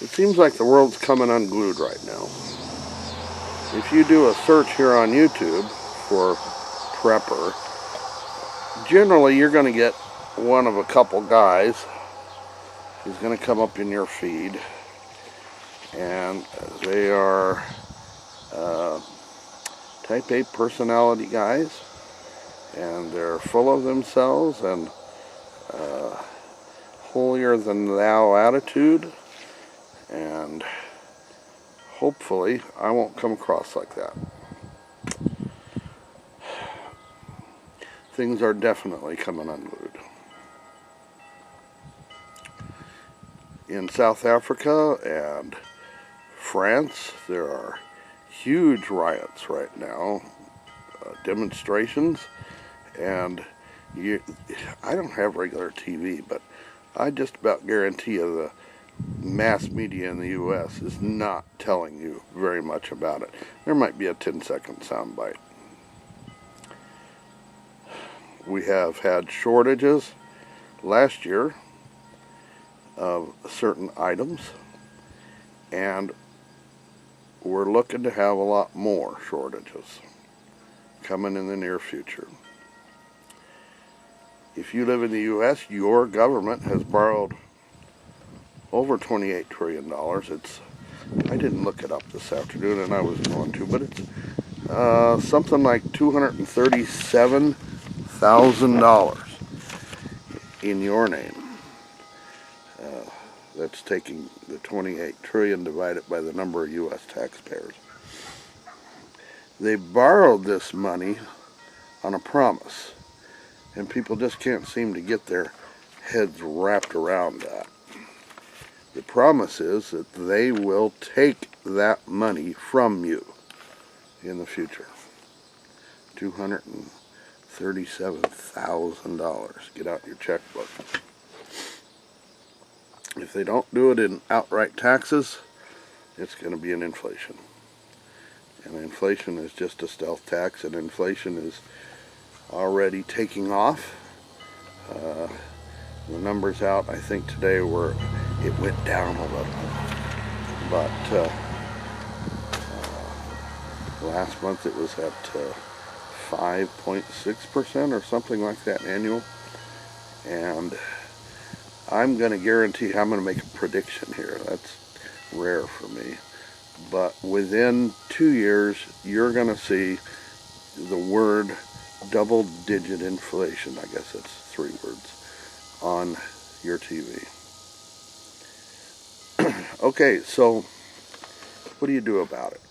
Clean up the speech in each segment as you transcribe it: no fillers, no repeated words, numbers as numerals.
It seems like the world's coming unglued right now. If you do a search here on YouTube for prepper, generally you're going to get one of a couple guys who's going to come up in your feed, and they are type A personality guys, and they're full of themselves and holier than thou attitude, and hopefully I won't come across like that. Things are definitely coming unglued. In South Africa and France, there are huge riots right now, demonstrations, and I don't have regular TV, but I just about guarantee you the mass media in the U.S. is not telling you very much about it. There might be a 10-second soundbite. We have had shortages last year of certain items, and we're looking to have a lot more shortages coming in the near future. If you live in the U.S., your government has borrowed over $28 trillion. I didn't look it up this afternoon, and I was going to, but it's something like $237,000 in your name. That's taking the 28 trillion divided by the number of U.S. taxpayers. They borrowed this money on a promise, and people just can't seem to get their heads wrapped around that. The promise is that they will take that money from you in the future. $237,000. Get out your checkbook. If they don't do it in outright taxes, it's going to be an inflation. And inflation is just a stealth tax, and inflation is already taking off. The numbers out, I think today it went down a little, but last month it was at 5.6% or something like that annual, and I'm going to guarantee, I'm going to make a prediction here, that's rare for me, but within 2 years you're going to see the word double-digit inflation, I guess that's 3 words, on your TV. Okay, so what do you do about it?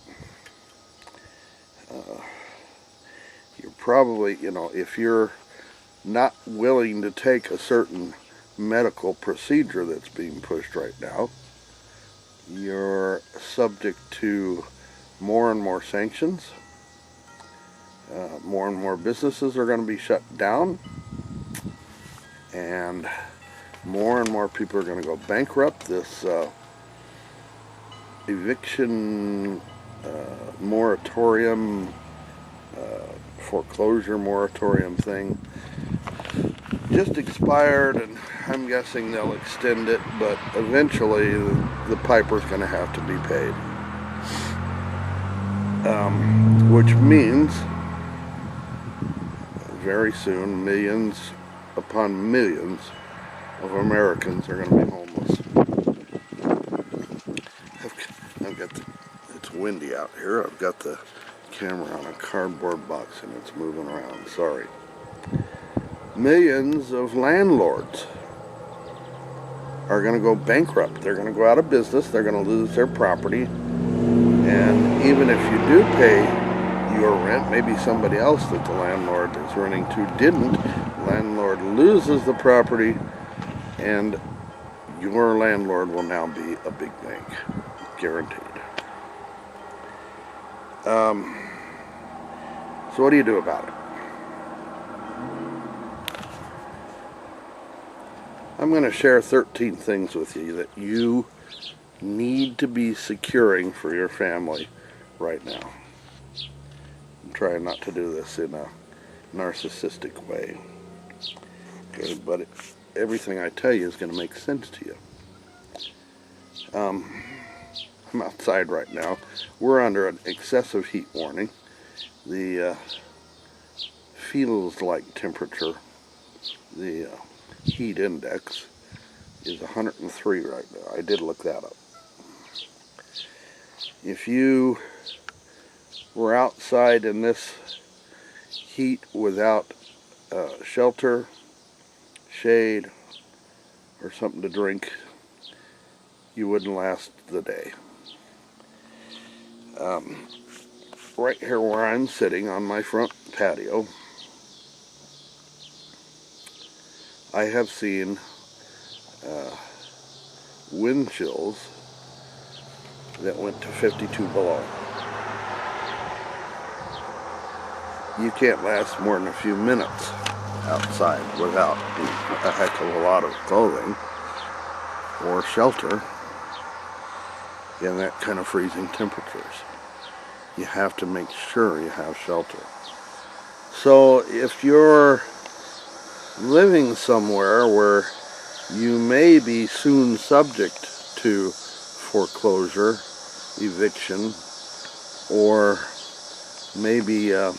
You're probably, if you're not willing to take a certain medical procedure that's being pushed right now, you're subject to more and more sanctions. More and more businesses are going to be shut down, and more people are going to go bankrupt. This eviction moratorium, foreclosure moratorium thing just expired, and I'm guessing they'll extend it, but eventually the piper's going to have to be paid. Which means very soon millions upon millions of Americans are going to be homeless. It's windy out here. I've got the camera on a cardboard box and it's moving around. Sorry. Millions of landlords are going to go bankrupt. They're going to go out of business. They're going to lose their property. And even if you do pay your rent, maybe somebody else that the landlord is renting to didn't, the landlord loses the property, and your landlord will now be a big bank, guaranteed. So what do you do about it? I'm going to share 13 things with you that you need to be securing for your family right now. I'm trying not to do this in a narcissistic way, okay, but everything I tell you is going to make sense to you. I'm outside right now. We're under an excessive heat warning. The feels like temperature, the heat index is 103 right now. I did look that up. If you were outside in this heat without shelter, shade, or something to drink, you wouldn't last the day. Right here where I'm sitting on my front patio, I have seen wind chills that went to 52 below. You can't last more than a few minutes outside without a heck of a lot of clothing or shelter in that kind of freezing temperatures. You have to make sure you have shelter. So if you're living somewhere where you may be soon subject to foreclosure, eviction, or maybe a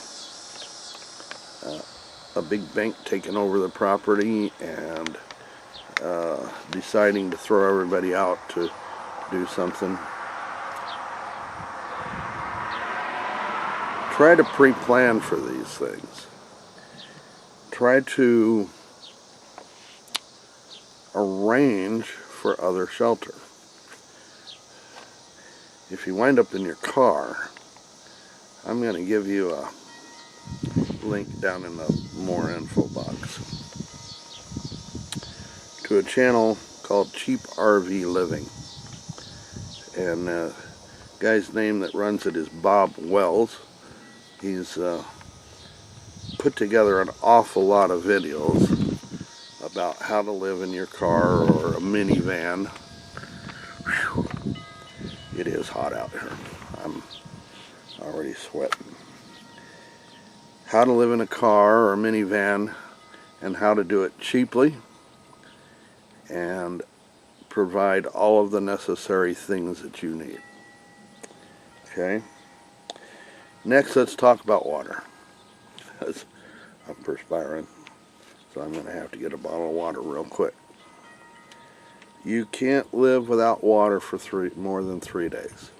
big bank taking over the property and deciding to throw everybody out to do something, try to pre-plan for these things. Try to arrange for other shelter. If you wind up in your car, I'm going to give you a link down in the more info box to a channel called Cheap RV Living. And the guy's name that runs it is Bob Wells. He's put together an awful lot of videos about how to live in your car or a minivan. Whew. It is hot out here. I'm already sweating. How to live in a car or a minivan and how to do it cheaply and provide all of the necessary things that you need. Okay? Next, let's talk about water. I'm perspiring, so I'm going to have to get a bottle of water real quick. You can't live without water for more than 3 days.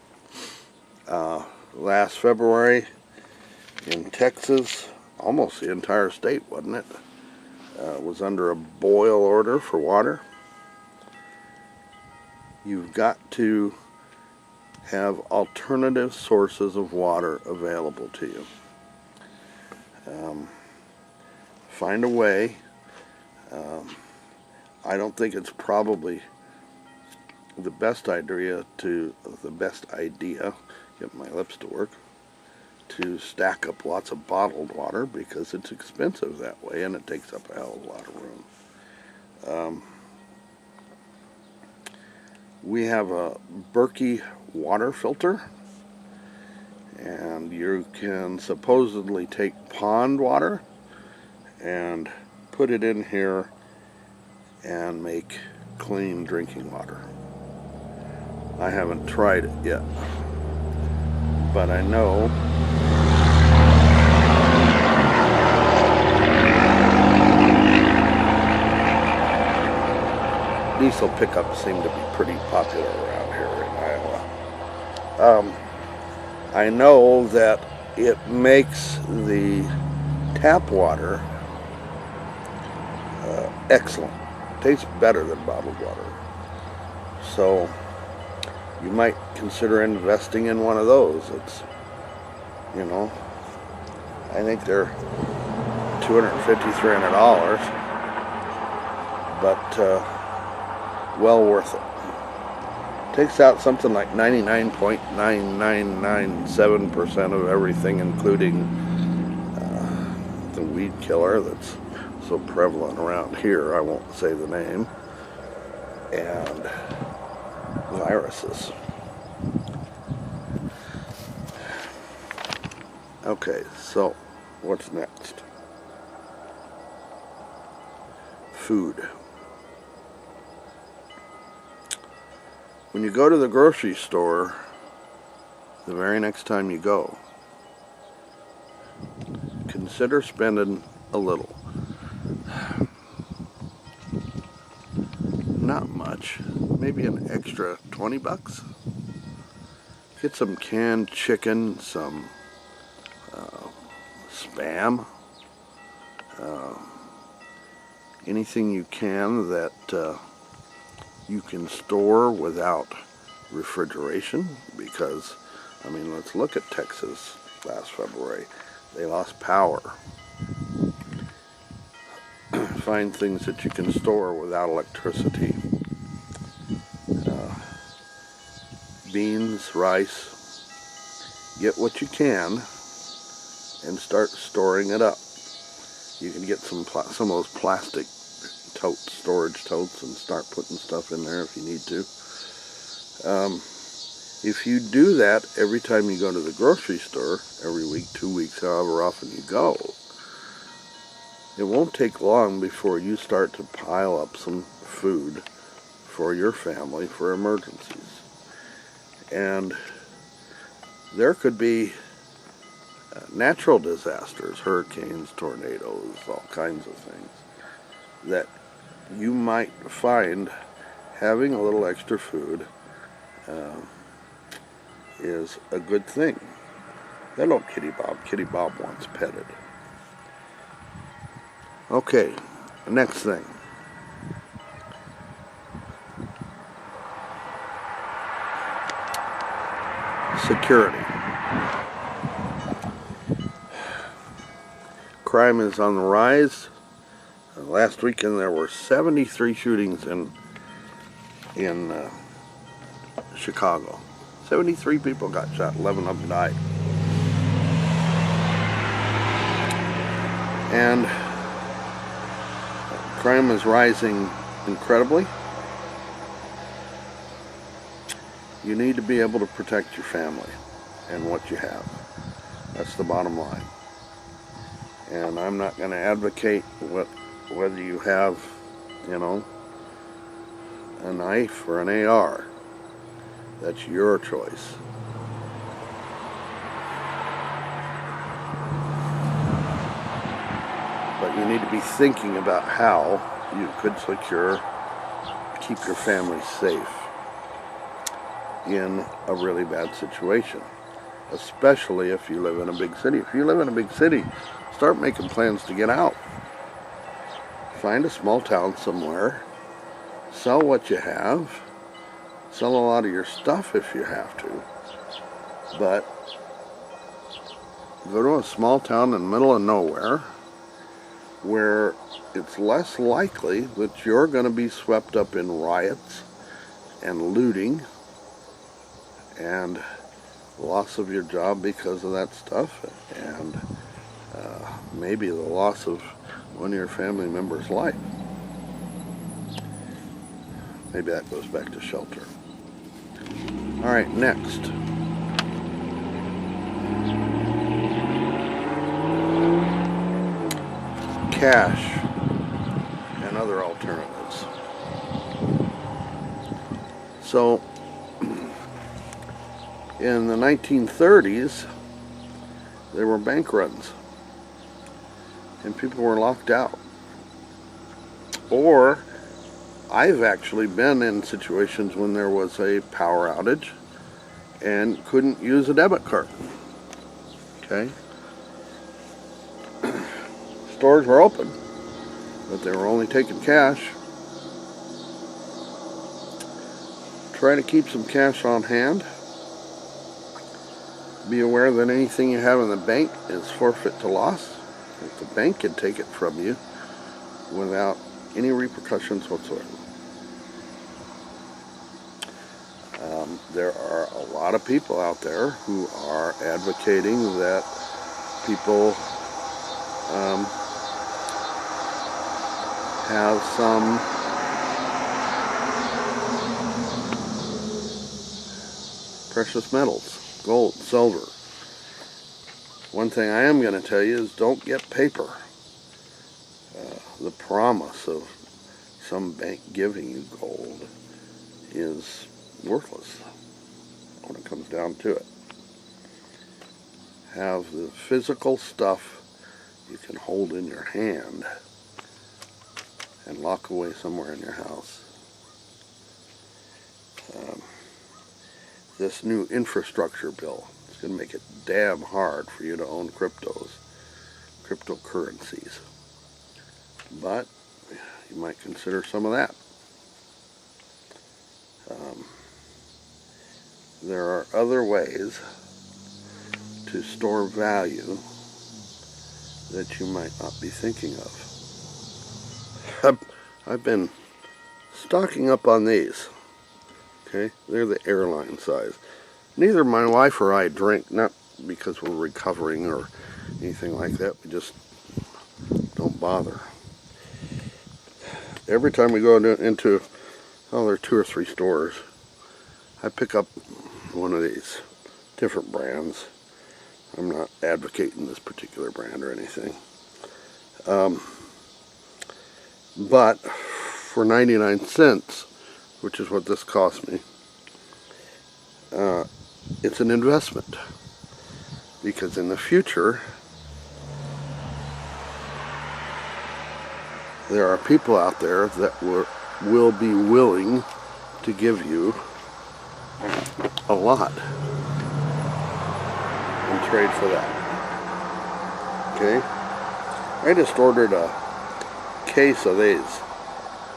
Last February in Texas, almost the entire state, wasn't it, was under a boil order for water. You've got to have alternative sources of water available to you. Find a way. I don't think it's probably the best idea, get my lips to work, to stack up lots of bottled water, because it's expensive that way and it takes up a hell of a lot of room. We have a Berkey water filter, and you can supposedly take pond water and put it in here and make clean drinking water. I haven't tried it yet, but I know diesel pickups seem to be pretty popular around here in Iowa. I know that it makes the tap water excellent. Tastes better than bottled water. So you might consider investing in one of those. It's, I think they're $250, $300, but well worth it. Takes out something like 99.9997% of everything, including the weed killer that's so prevalent around here, I won't say the name, and viruses. Okay, so what's next? Food. When you go to the grocery store, the very next time you go, consider spending a little. Not much, maybe an extra 20 bucks. Get some canned chicken, some Spam, anything you can that you can store without refrigeration, because, I mean, let's look at Texas last February. They lost power. Find things that you can store without electricity. Beans, rice, get what you can and start storing it up. You can get some of those plastic storage totes and start putting stuff in there if you need to. If you do that every time you go to the grocery store, every week, 2 weeks, however often you go, it won't take long before you start to pile up some food for your family for emergencies. And there could be natural disasters, hurricanes, tornadoes, all kinds of things, that you might find having a little extra food is a good thing. Hello, Kitty Bob. Kitty Bob wants petted. Okay, next thing. Security. Crime is on the rise. Last weekend there were 73 shootings in Chicago. 73 people got shot, 11 of them died. And crime is rising incredibly. You need to be able to protect your family and what you have. That's the bottom line. And I'm not going to advocate whether you have, a knife or an AR. That's your choice. But you need to be thinking about how you could keep your family safe in a really bad situation, especially if you live in a big city. If you live in a big city, start making plans to get out. Find a small town somewhere, sell what you have, sell a lot of your stuff if you have to, but go to a small town in the middle of nowhere where it's less likely that you're going to be swept up in riots and looting and loss of your job because of that stuff, and maybe the loss of one of your family members' life. Maybe that goes back to shelter. All right, next. Cash and other alternatives. So, in the 1930s, there were bank runs, and people were locked out. Or, I've actually been in situations when there was a power outage and couldn't use a debit card. Okay? Stores were open, but they were only taking cash. Try to keep some cash on hand. Be aware that anything you have in the bank is forfeit to loss. If the bank can take it from you without any repercussions whatsoever. There are a lot of people out there who are advocating that people have some precious metals, gold, silver. One thing I am going to tell you is don't get paper. The promise of some bank giving you gold is worthless when it comes down to it. Have the physical stuff you can hold in your hand and lock away somewhere in your house. This new infrastructure bill is going to make it damn hard for you to own cryptocurrencies. But you might consider some of that. There are other ways to store value that you might not be thinking of. I've been stocking up on these. Okay, they're the airline size. Neither my wife or I drink, not because we're recovering or anything like that. We just don't bother. Every time we go into, there are 2 or 3 stores, I pick up one of these different brands. I'm not advocating this particular brand or anything. But for 99 cents, which is what this cost me, it's an investment. Because in the future, there are people out there that will be willing to give you a lot in trade for that. Okay? I just ordered a case of these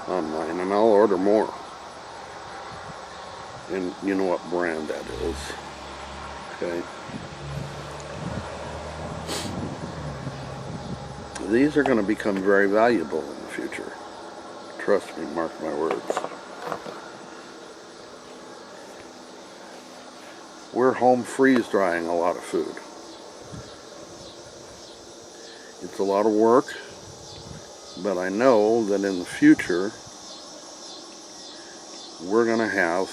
online, and I'll order more. And you know what brand that is. Okay? These are going to become very valuable in the future. Trust me, mark my words. We're home freeze-drying a lot of food. It's a lot of work, but I know that in the future, we're going to have,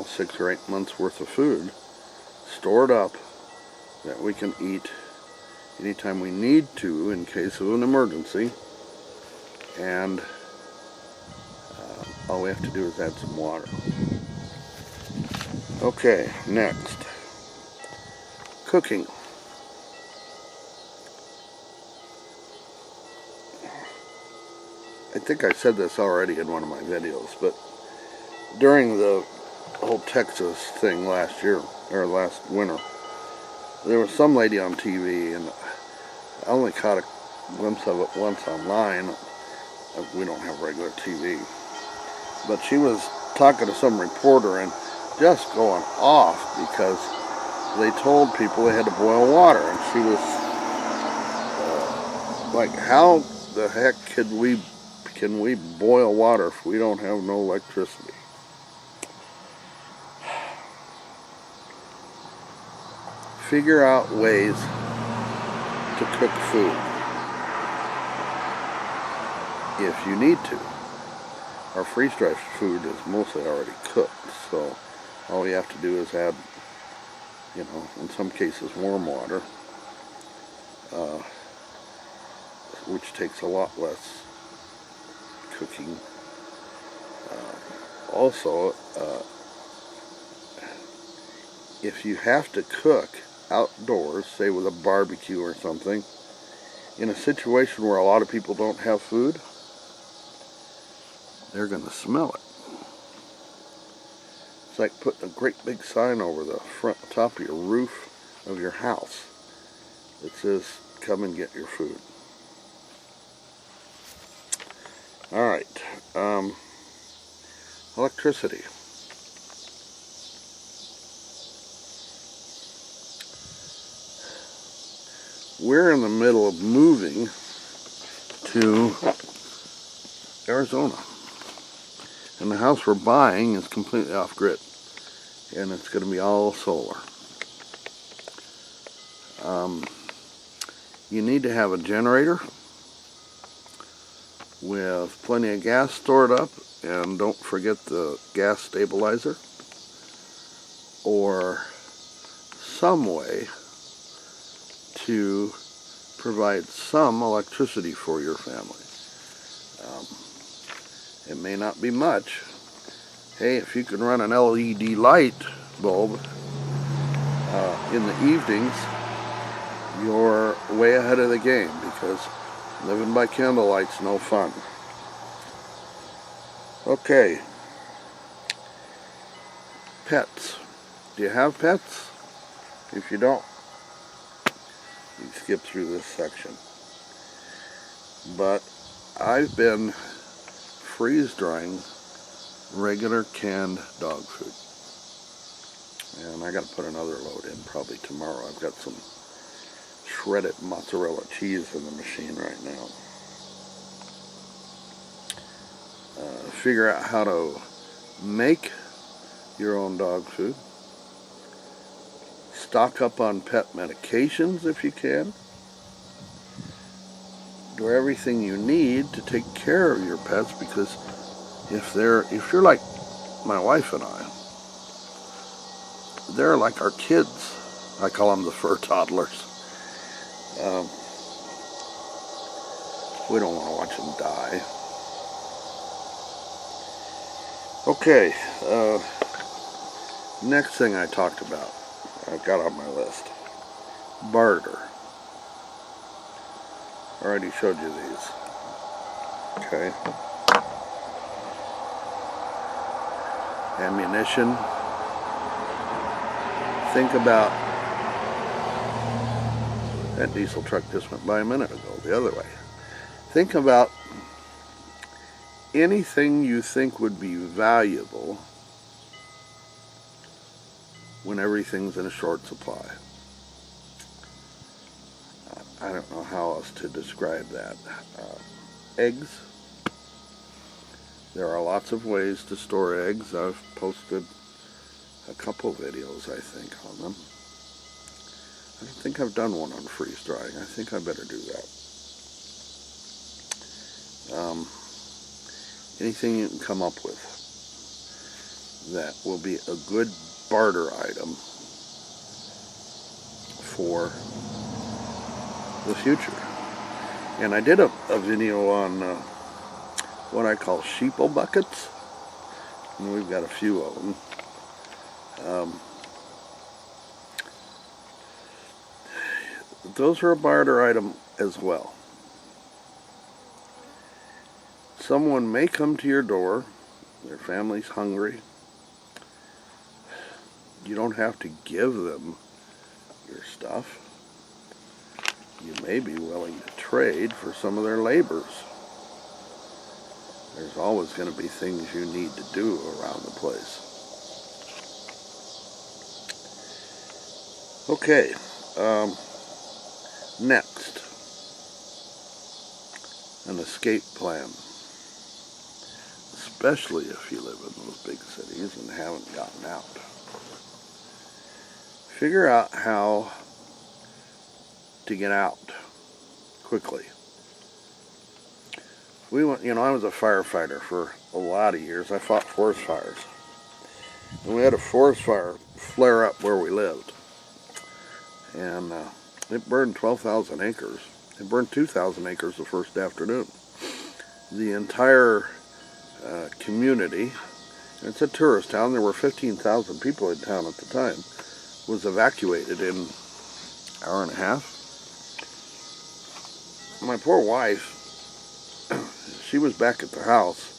6 or 8 months worth of food stored up that we can eat anytime we need to in case of an emergency. And all we have to do is add some water. Okay, next. Cooking. I think I said this already in one of my videos, but during the whole Texas thing last year, or last winter, there was some lady on TV, and I only caught a glimpse of it once online. We don't have regular TV. But she was talking to some reporter and just going off because they told people they had to boil water. And she was like, how the heck can we boil water if we don't have no electricity? Figure out ways to cook food if you need to. Our freeze-dried food is mostly already cooked, so all we have to do is add, in some cases warm water, which takes a lot less cooking. Also, if you have to cook outdoors, say with a barbecue or something, in a situation where a lot of people don't have food, they're going to smell it. It's like putting a great big sign over the top of your roof of your house that says, come and get your food. Alright, electricity. We're in the middle of moving to Arizona. And the house we're buying is completely off-grid. And it's going to be all solar. You need to have a generator with plenty of gas stored up. And don't forget the gas stabilizer. Or some way to provide some electricity for your family. It may not be much, Hey, if you can run an LED light bulb in the evenings, you're way ahead of the game, because living by candlelight's no fun. Okay, pets. Do you have pets? If you don't, you skip through this section. But I've been freeze drying regular canned dog food. And I got to put another load in probably tomorrow. I've got some shredded mozzarella cheese in the machine right now. Figure out how to make your own dog food. Stock up on pet medications if you can. Do everything you need to take care of your pets, because if you're like my wife and I, they're like our kids. I call them the fur toddlers. We don't want to watch them die. Okay, next thing I talked about, I've got on my list, barter. I already showed you these. Okay. Ammunition. Think about, that diesel truck just went by a minute ago, the other way. Think about anything you think would be valuable when everything's in a short supply. I don't know how else to describe that. Eggs. There are lots of ways to store eggs. I've posted a couple videos, I think, on them. I don't think I've done one on freeze drying. I think I better do that. Anything you can come up with that will be a good barter item for the future. And I did a video on what I call sheeple buckets, and we've got a few of them. Those are a barter item as well. Someone may come to your door, their family's hungry. You don't have to give them your stuff. You may be willing to trade for some of their labors. There's always going to be things you need to do around the place. Okay, next, an escape plan. Especially if you live in those big cities and haven't gotten out. Figure out how to get out quickly. I was a firefighter for a lot of years. I fought forest fires. And we had a forest fire flare up where we lived. And it burned 12,000 acres. It burned 2,000 acres the first afternoon. The entire community, it's a tourist town, there were 15,000 people in town at the time, was evacuated in an hour and a half. My poor wife, she was back at the house,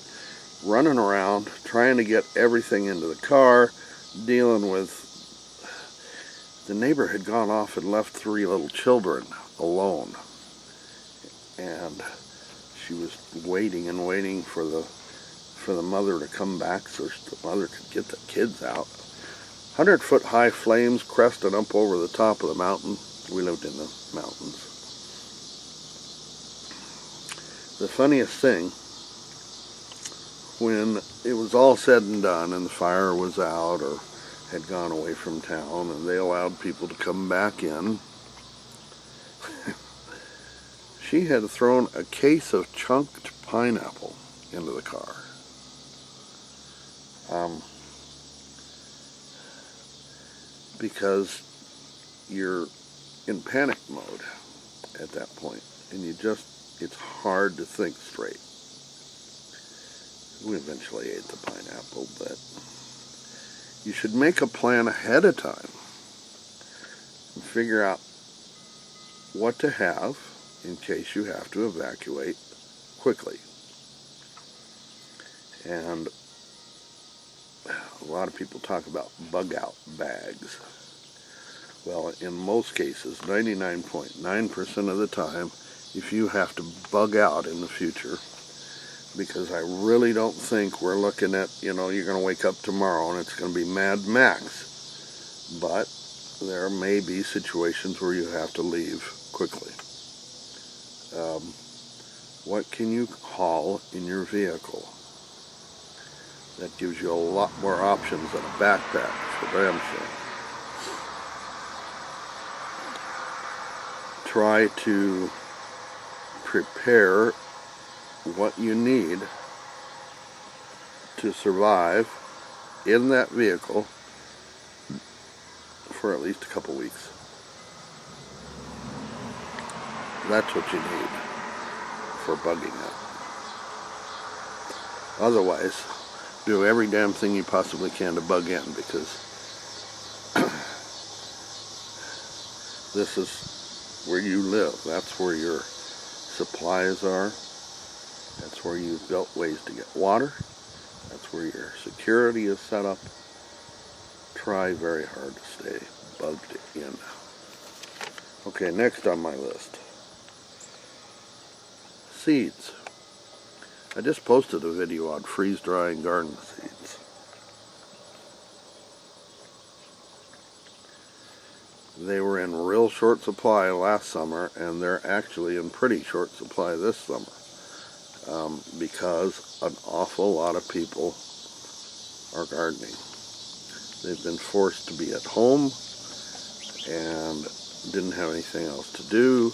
running around, trying to get everything into the car, dealing with, the neighbor had gone off and left 3 little children alone. And she was waiting and waiting for the mother to come back so the mother could get the kids out. 100-foot high flames cresting up over the top of the mountain. We lived in the mountains. The funniest thing, when it was all said and done and the fire was out or had gone away from town and they allowed people to come back in, she had thrown a case of chunked pineapple into the car. Because you're in panic mode at that point, and it's hard to think straight. We eventually ate the pineapple, but you should make a plan ahead of time and figure out what to have in case you have to evacuate quickly. And a lot of people talk about bug out bags. Well, in most cases, 99.9% of the time, if you have to bug out in the future, because I really don't think we're looking at, you're going to wake up tomorrow and it's going to be Mad Max. But there may be situations where you have to leave quickly. What can you haul in your vehicle? That gives you a lot more options than a backpack, for damn sure. Try to prepare what you need to survive in that vehicle for at least a couple weeks. That's what you need for bugging out. Otherwise, do every damn thing you possibly can to bug in, because this is where you live. That's where your supplies are. That's where you've built ways to get water. That's where your security is set up. Try very hard to stay bugged in. Okay, next on my list. Seeds. I just posted a video on freeze-drying garden seeds. They were in real short supply last summer, and they're actually in pretty short supply this summer, because an awful lot of people are gardening. They've been forced to be at home and didn't have anything else to do.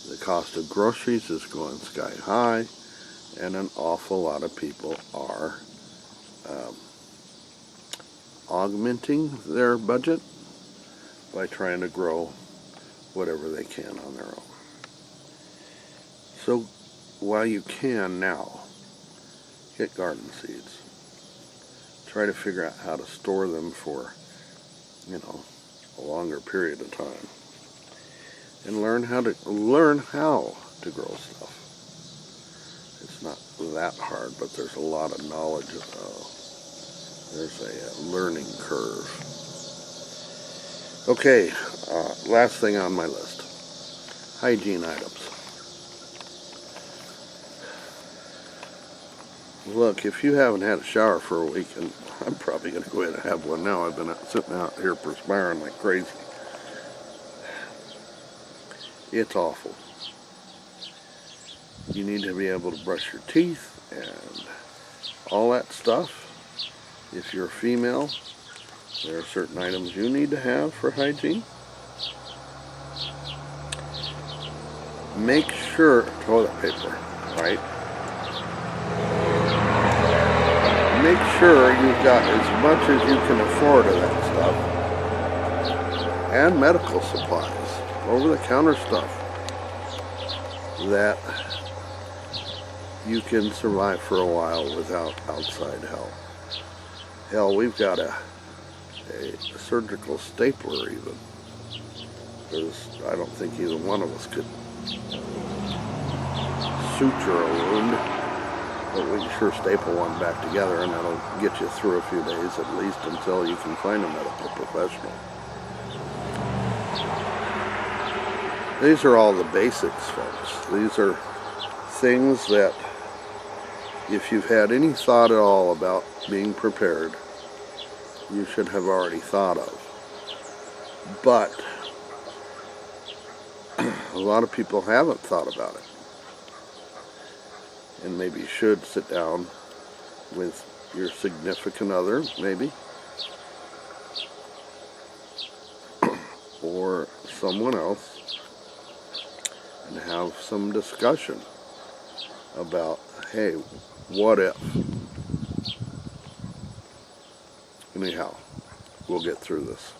The cost of groceries is going sky high, and an awful lot of people are augmenting their budget by trying to grow whatever they can on their own. So while you can now, get garden seeds. Try to figure out how to store them for, a longer period of time. And learn how to grow stuff. It's not that hard, but there's a lot of knowledge. There's a learning curve. Okay, last thing on my list. Hygiene items. Look, if you haven't had a shower for a week, and I'm probably going to go ahead and have one now. I've been sitting out here perspiring like crazy. It's awful. You need to be able to brush your teeth and all that stuff. If you're a female, there are certain items you need to have for hygiene. Make sure, toilet paper, right? Make sure you've got as much as you can afford of that stuff. And medical supplies, over-the-counter stuff that you can survive for a while without outside help. Hell, we've got a surgical stapler even, because I don't think either one of us could suture a wound, but we can sure staple one back together, and that'll get you through a few days at least until you can find a medical professional. These are all the basics, folks. These are things that, if you've had any thought at all about being prepared, you should have already thought of. But a lot of people haven't thought about it, and maybe should sit down with your significant other, maybe, or someone else, and have some discussion about, hey, what if? Anyhow, we'll get through this.